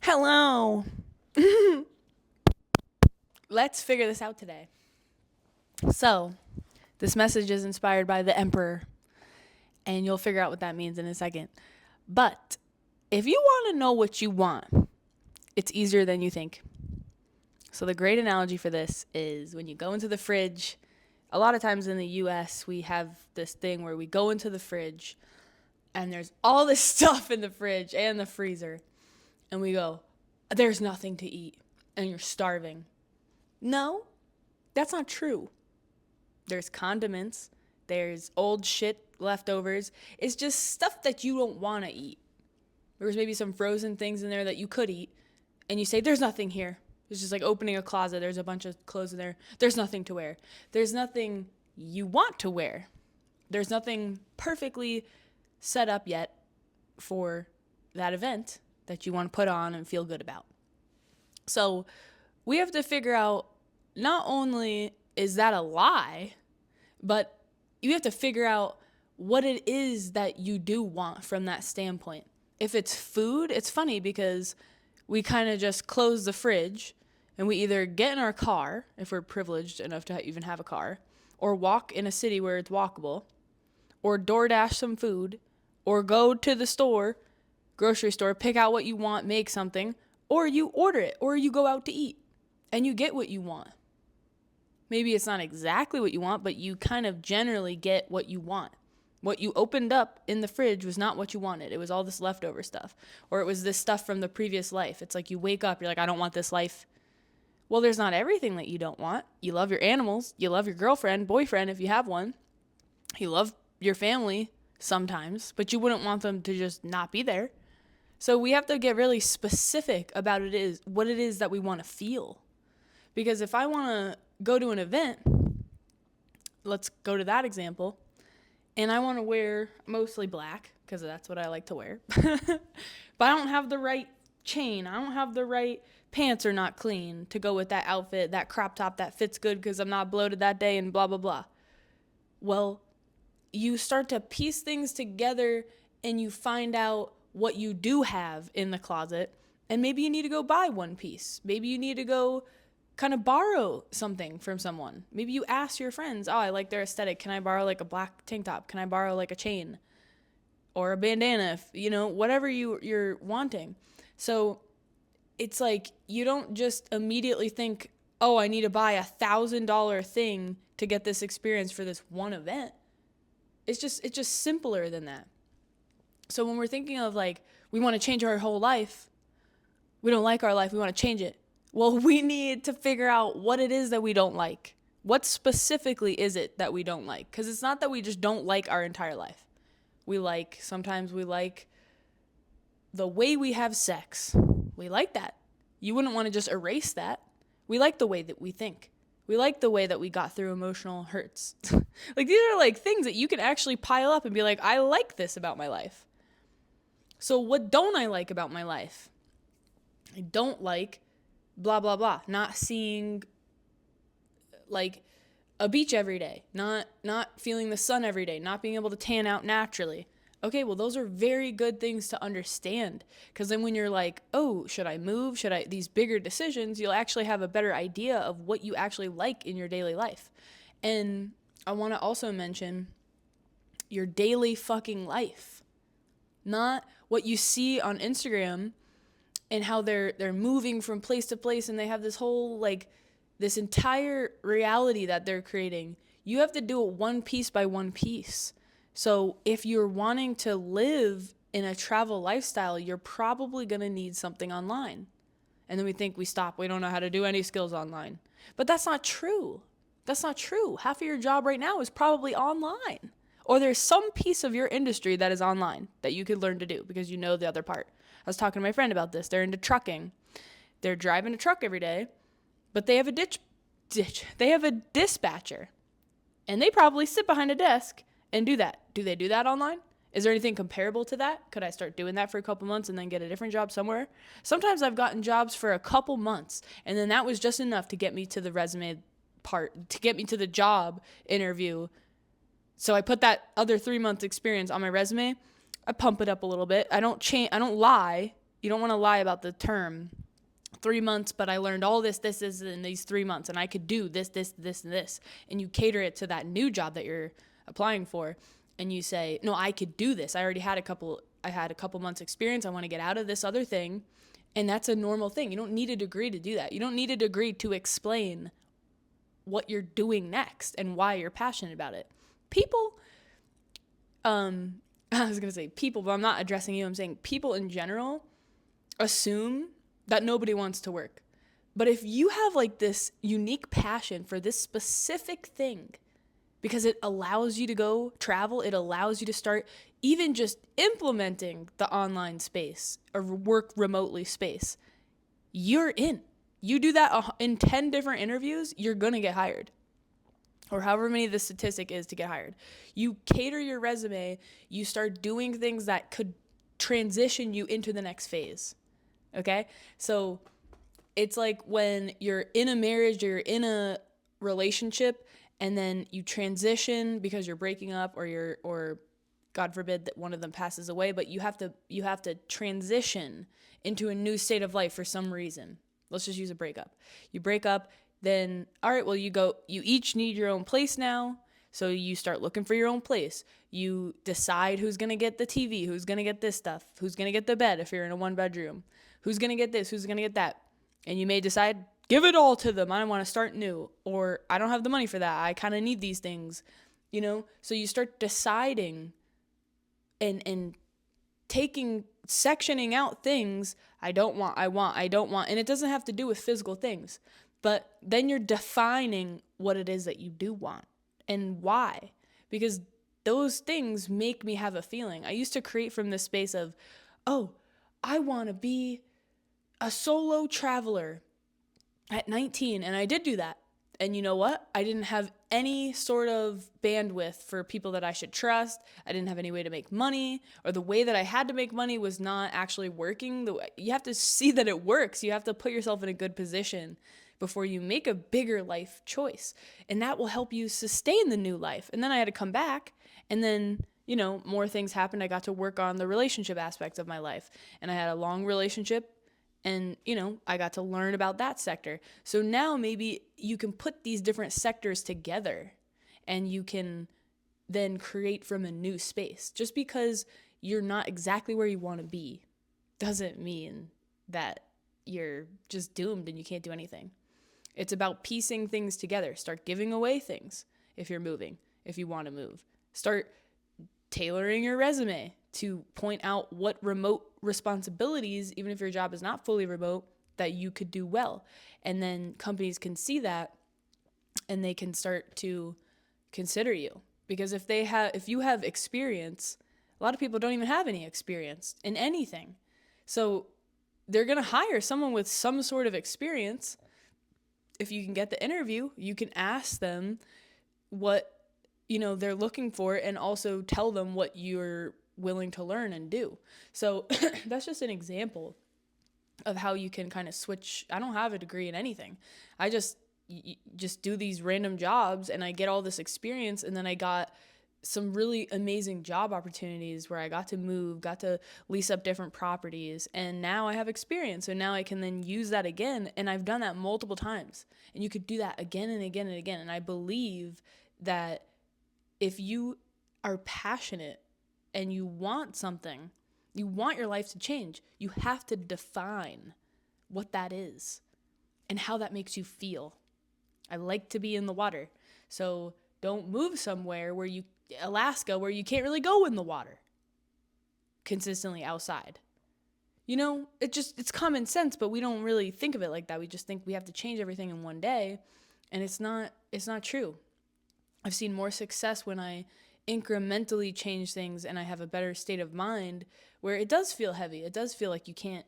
Hello. Let's figure this out today. So, this message is inspired by the Emperor, and you'll figure out what that means in a second. But if you want to know what you want, it's easier than you think. So, the great analogy for this is when you go into the fridge. A lot of times in the US, we have this thing where we go into the fridge and there's all this stuff in the fridge and the freezer. And we go, there's nothing to eat, and you're starving. No, that's not true. There's condiments, there's old shit leftovers. It's just stuff that you don't want to eat. There's maybe some frozen things in there that you could eat, and you say, there's nothing here. It's just like opening a closet. There's a bunch of clothes in there. There's nothing to wear. There's nothing you want to wear. There's nothing perfectly set up yet for that event that you want to put on and feel good about. So we have to figure out, not only is that a lie, but you have to figure out what it is that you do want from that standpoint. If it's food, it's funny because we kind of just close the fridge and we either get in our car, if we're privileged enough to even have a car, or walk in a city where it's walkable, or DoorDash some food, or go to the store, grocery store, pick out what you want, make something, or you order it, or you go out to eat and you get what you want. Maybe it's not exactly what you want, but you kind of generally get what you want. What you opened up in the fridge was not what you wanted. It was all this leftover stuff, or it was this stuff from the previous life. It's like you wake up, you're like, I don't want this life. Well, there's not everything that you don't want. You love your animals. You love your girlfriend, boyfriend, if you have one. You love your family sometimes, but you wouldn't want them to just not be there. So we have to get really specific about what it is that we want to feel. Because if I want to go to an event, let's go to that example, and I want to wear mostly black, because that's what I like to wear, but I don't have the right chain, I don't have the right pants are not clean to go with that outfit, that crop top that fits good because I'm not bloated that day and blah, blah, blah. Well, you start to piece things together and you find out what you do have in the closet, and maybe you need to go buy one piece. Maybe you need to go kind of borrow something from someone. Maybe you ask your friends, I like their aesthetic. Can I borrow like a black tank top? Can I borrow like a chain or a bandana? Whatever you're wanting. So it's like you don't just immediately think, I need to buy $1,000 thing to get this experience for this one event. It's just simpler than that. So when we're thinking of like, we want to change our whole life, we don't like our life, we want to change it. Well, we need to figure out what it is that we don't like. What specifically is it that we don't like? Because it's not that we just don't like our entire life. Sometimes we like the way we have sex. We like that. You wouldn't want to just erase that. We like the way that we think. We like the way that we got through emotional hurts. Like these are like things that you can actually pile up and be like, I like this about my life. So what don't I like about my life? I don't like blah, blah, blah. Not seeing like a beach every day. Not feeling the sun every day. Not being able to tan out naturally. Okay, well, those are very good things to understand. Because then when you're like, should I move? These bigger decisions, you'll actually have a better idea of what you actually like in your daily life. And I want to also mention your daily fucking life. Not what you see on Instagram and how they're moving from place to place and they have this whole, like, this entire reality that they're creating. You have to do it one piece by one piece. So if you're wanting to live in a travel lifestyle, you're probably going to need something online. And then we think we stop. We don't know how to do any skills online. But that's not true. That's not true. Half of your job right now is probably online. Or there's some piece of your industry that is online that you could learn to do because you know the other part. I was talking to my friend about this. They're into trucking. They're driving a truck every day, but they have a They have a dispatcher. And they probably sit behind a desk and do that. Do they do that online? Is there anything comparable to that? Could I start doing that for a couple months and then get a different job somewhere? Sometimes I've gotten jobs for a couple months, and then that was just enough to get me to the resume part, to get me to the job interview. So I put that other 3-month experience on my resume. I pump it up a little bit. I don't lie. You don't want to lie about the term. 3 months, but I learned all this in these 3 months, and I could do this, and this. And you cater it to that new job that you're applying for, and you say, no, I could do this. I had a couple months experience. I want to get out of this other thing. And that's a normal thing. You don't need a degree to do that. You don't need a degree to explain what you're doing next and why you're passionate about it. People, I was going to say people, but I'm not addressing you. I'm saying people in general assume that nobody wants to work. But if you have like this unique passion for this specific thing, because it allows you to go travel, it allows you to start even just implementing the online space or work remotely space, you're in. You do that in 10 different interviews, you're going to get hired. Or however many the statistic is to get hired. You cater your resume, you start doing things that could transition you into the next phase. Okay? So it's like when you're in a marriage or you're in a relationship and then you transition because you're breaking up or God forbid that one of them passes away, but you have to transition into a new state of life for some reason. Let's just use a breakup. You break up, then all right, well you each need your own place now. So you start looking for your own place. You decide who's going to get the TV, who's going to get this stuff, who's going to get the bed if you're in a 1-bedroom, who's going to get this, who's going to get that. And you may decide, give it all to them. I want to start new. Or I don't have the money for that. I kind of need these things, So you start deciding and sectioning out things I don't want. And it doesn't have to do with physical things. But then you're defining what it is that you do want and why. Because those things make me have a feeling. I used to create from this space of, oh, I want to be a solo traveler at 19. And I did do that. And you know what? I didn't have any sort of bandwidth for people that I should trust. I didn't have any way to make money, or the way that I had to make money was not actually working. You have to see that it works. You have to put yourself in a good position before you make a bigger life choice. And that will help you sustain the new life. And then I had to come back, and then, more things happened. I got to work on the relationship aspects of my life. And I had a long relationship. And, I got to learn about that sector. So now maybe you can put these different sectors together and you can then create from a new space. Just because you're not exactly where you want to be doesn't mean that you're just doomed and you can't do anything. It's about piecing things together. Start giving away things if you're moving, if you want to move. Start tailoring your resume to point out what remote responsibilities, even if your job is not fully remote, that you could do well. And then companies can see that and they can start to consider you. Because if you have experience, a lot of people don't even have any experience in anything. So they're going to hire someone with some sort of experience. If you can get the interview, you can ask them what they're looking for, and also tell them what you're willing to learn and do. So that's just an example of how you can kind of switch. I don't have a degree in anything. I just do these random jobs and I get all this experience, and then I got some really amazing job opportunities where I got to move, got to lease up different properties, and now I have experience. So now I can then use that again, and I've done that multiple times. And you could do that again and again and again. And I believe that if you are passionate and you want something, you want your life to change, you have to define what that is and how that makes you feel. I like to be in the water. So don't move somewhere Alaska, where you can't really go in the water consistently outside. It's common sense, but we don't really think of it like that. We just think we have to change everything in one day, and it's not true. I've seen more success when I incrementally change things and I have a better state of mind, where it does feel heavy. It does feel like you can't,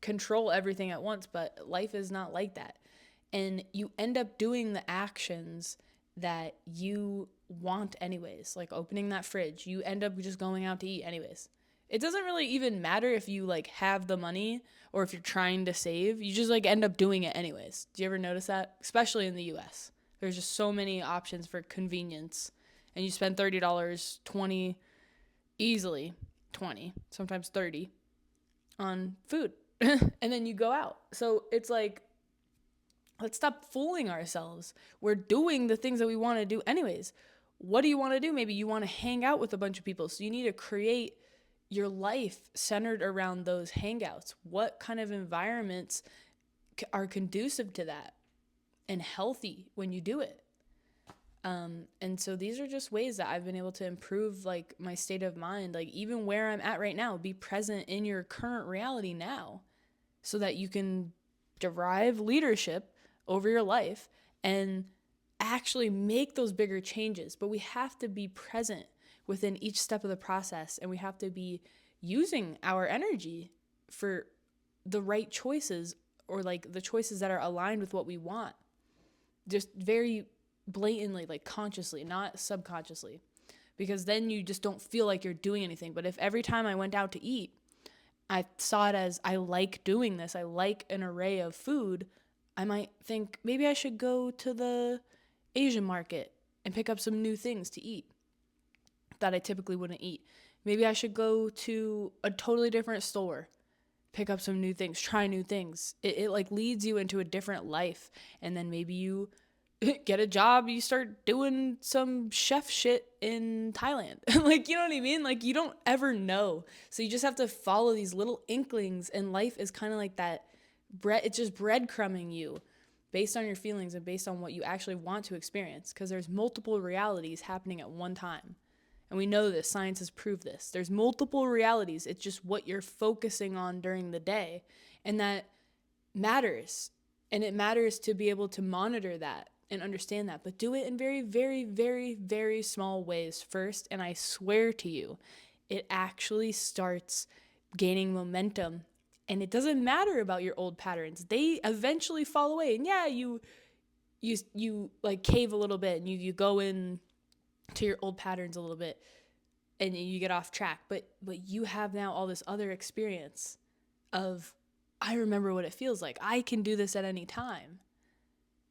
control everything at once, but life is not like that. And you end up doing the actions that you want anyways, like opening that fridge. You end up just going out to eat anyways. It doesn't really even matter if you have the money or if you're trying to save. You just end up doing it anyways. Do you ever notice that? Especially in the US. There's just so many options for convenience. And you spend $30, $20, easily $20, sometimes $30. on food and then you go out. So it's like, let's stop fooling ourselves. We're doing the things that we want to do anyways. What do you want to do? Maybe you want to hang out with a bunch of people. So you need to create your life centered around those hangouts. What kind of environments are conducive to that and healthy when you do it? And so these are just ways that I've been able to improve like my state of mind, like even where I'm at right now, be present in your current reality now so that you can derive leadership over your life and actually make those bigger changes. But we have to be present within each step of the process, and we have to be using our energy for the right choices, or like the choices that are aligned with what we want. Just very blatantly, like consciously, not subconsciously. Because then you just don't feel like you're doing anything. But if every time I went out to eat, I saw it as I like doing this, I like an array of food, I might think maybe I should go to the Asian market and pick up some new things to eat that I typically wouldn't eat. Maybe I should go to a totally different store, pick up some new things, try new things. It like leads you into a different life. And then maybe you get a job, you start doing some chef shit in Thailand. Like, you know what I mean? Like, you don't ever know. So you just have to follow these little inklings, and life is kind of like that bread. It's just breadcrumbing you based on your feelings and based on what you actually want to experience, because there's multiple realities happening at one time. And we know this, science has proved this. There's multiple realities. It's just what you're focusing on during the day. And that matters. And it matters to be able to monitor that and understand that. But do it in very, very, very, very small ways first. And I swear to you, it actually starts gaining momentum. And it doesn't matter about your old patterns. They eventually fall away. And yeah, you like cave a little bit, and you go in to your old patterns a little bit, and you get off track, but you have now all this other experience of, I remember what it feels like. I can do this at any time.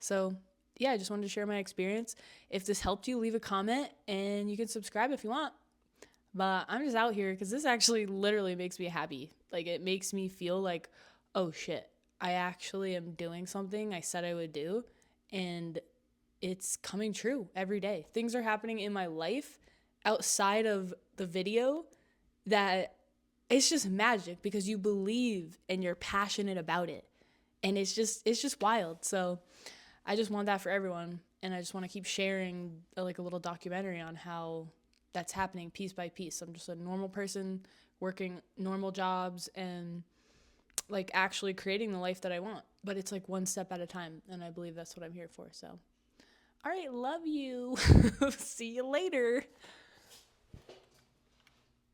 So yeah, I just wanted to share my experience. If this helped you, leave a comment, and you can subscribe if you want. But I'm just out here because this actually literally makes me happy. Like, it makes me feel like, oh shit, I actually am doing something I said I would do, and it's coming true every day. Things are happening in my life outside of the video that it's just magic, because you believe and you're passionate about it. And it's just wild. So I just want that for everyone. And I just want to keep sharing like a little documentary on how that's happening piece by piece. I'm just a normal person working normal jobs and like actually creating the life that I want. But it's like one step at a time. And I believe that's what I'm here for. So all right, love you. See you later.